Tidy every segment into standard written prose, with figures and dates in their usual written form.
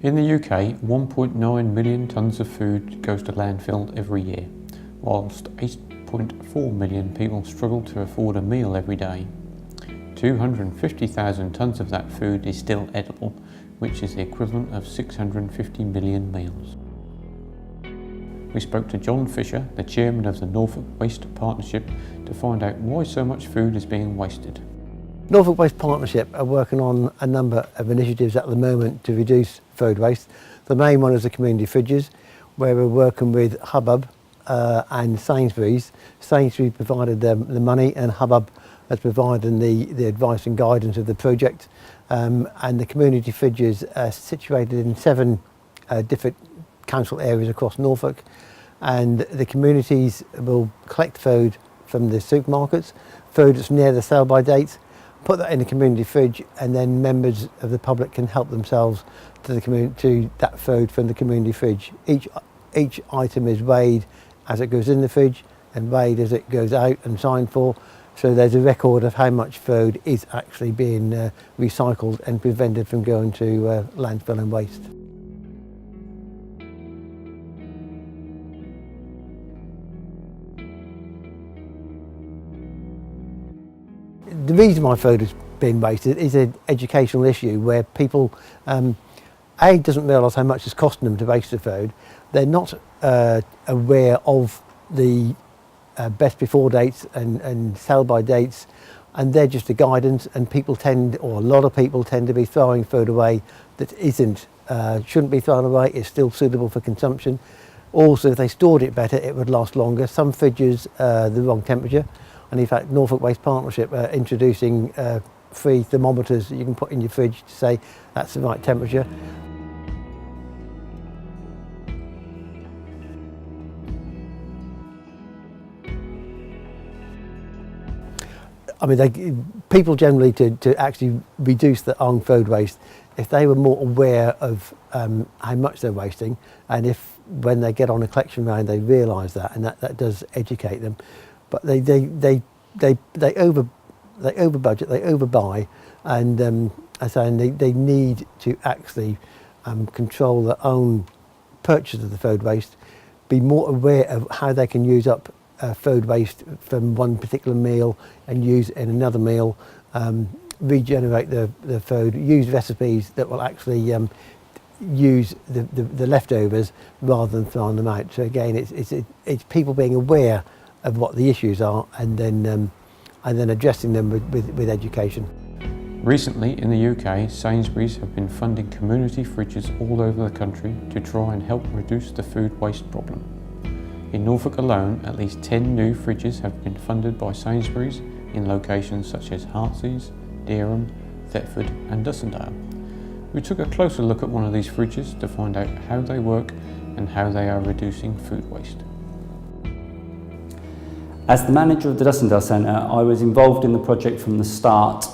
In the UK, 1.9 million tonnes of food goes to landfill every year, whilst 8.4 million people struggle to afford a meal every day. 250,000 tonnes of that food is still edible, which is the equivalent of 650 million meals. We spoke to John Fisher, the chairman of the Norfolk Waste Partnership, to find out why so much food is being wasted. Norfolk Waste Partnership are working on a number of initiatives at the moment to reduce food waste. The main one is the community fridges, where we're working with Hubbub and Sainsbury's. Sainsbury's provided the money and Hubbub has provided the advice and guidance of the project. And the community fridges are situated in 7 different council areas across Norfolk, and the communities will collect food from the supermarkets, food that's near the sell-by date, put that in the community fridge, and then members of the public can help themselves to that food from the community fridge. Each item is weighed as it goes in the fridge and weighed as it goes out and signed for, so there's a record of how much food is actually being recycled and prevented from going to landfill and waste. The reason why food has been wasted is an educational issue where people doesn't realise how much it's costing them to waste the food. They're not aware of the best before dates and sell by dates, and they're just a guidance, and people tend, or a lot of people tend to be throwing food away that shouldn't be thrown away, is still suitable for consumption. Also, if they stored it better, it would last longer. Some fridges are the wrong temperature. And in fact, Norfolk Waste Partnership are introducing free thermometers that you can put in your fridge to say that's the right temperature. I mean, people generally, to actually reduce their own food waste, if they were more aware of how much they're wasting, and if when they get on a collection round they realise that, and that does educate them. But they over budget, they overbuy, and they need to actually control their own purchase of the food waste, be more aware of how they can use up food waste from one particular meal and use it in another meal, regenerate the food, use recipes that will actually use the leftovers rather than throwing them out. So again, it's people being aware of what the issues are, and then addressing them with education. Recently in the UK, Sainsbury's have been funding community fridges all over the country to try and help reduce the food waste problem. In Norfolk alone, at least 10 new fridges have been funded by Sainsbury's in locations such as Heartsease, Dereham, Thetford and Dussindale. We took a closer look at one of these fridges to find out how they work and how they are reducing food waste. As the manager of the Dussindale Centre, I was involved in the project from the start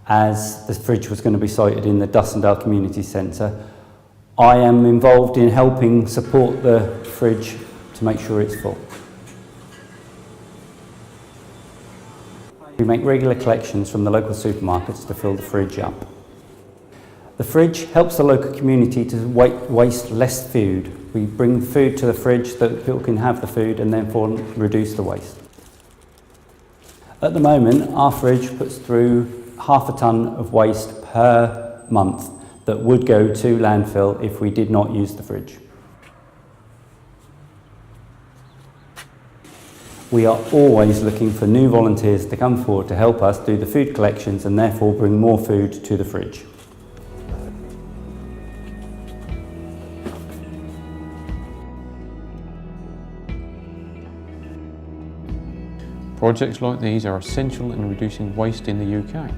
as the fridge was going to be sited in the Dussindale Community Centre. I am involved in helping support the fridge to make sure it's full. We make regular collections from the local supermarkets to fill the fridge up. The fridge helps the local community to waste less food. We bring food to the fridge so that people can have the food and therefore reduce the waste. At the moment, our fridge puts through 0.5 tonne of waste per month that would go to landfill if we did not use the fridge. We are always looking for new volunteers to come forward to help us do the food collections and therefore bring more food to the fridge. Projects like these are essential in reducing waste in the UK.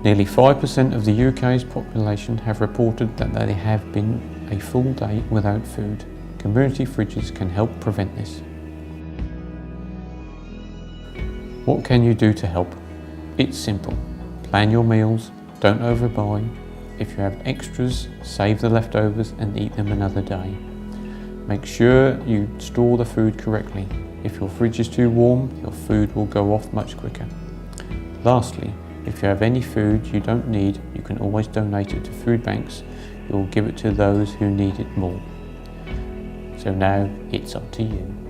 Nearly 5% of the UK's population have reported that they have been a full day without food. Community fridges can help prevent this. What can you do to help? It's simple. Plan your meals, don't overbuy. If you have extras, save the leftovers and eat them another day. Make sure you store the food correctly. If your fridge is too warm, your food will go off much quicker. Lastly, If you have any food you don't need, you can always donate it to food banks who will give it to those who need it more. So now it's up to you.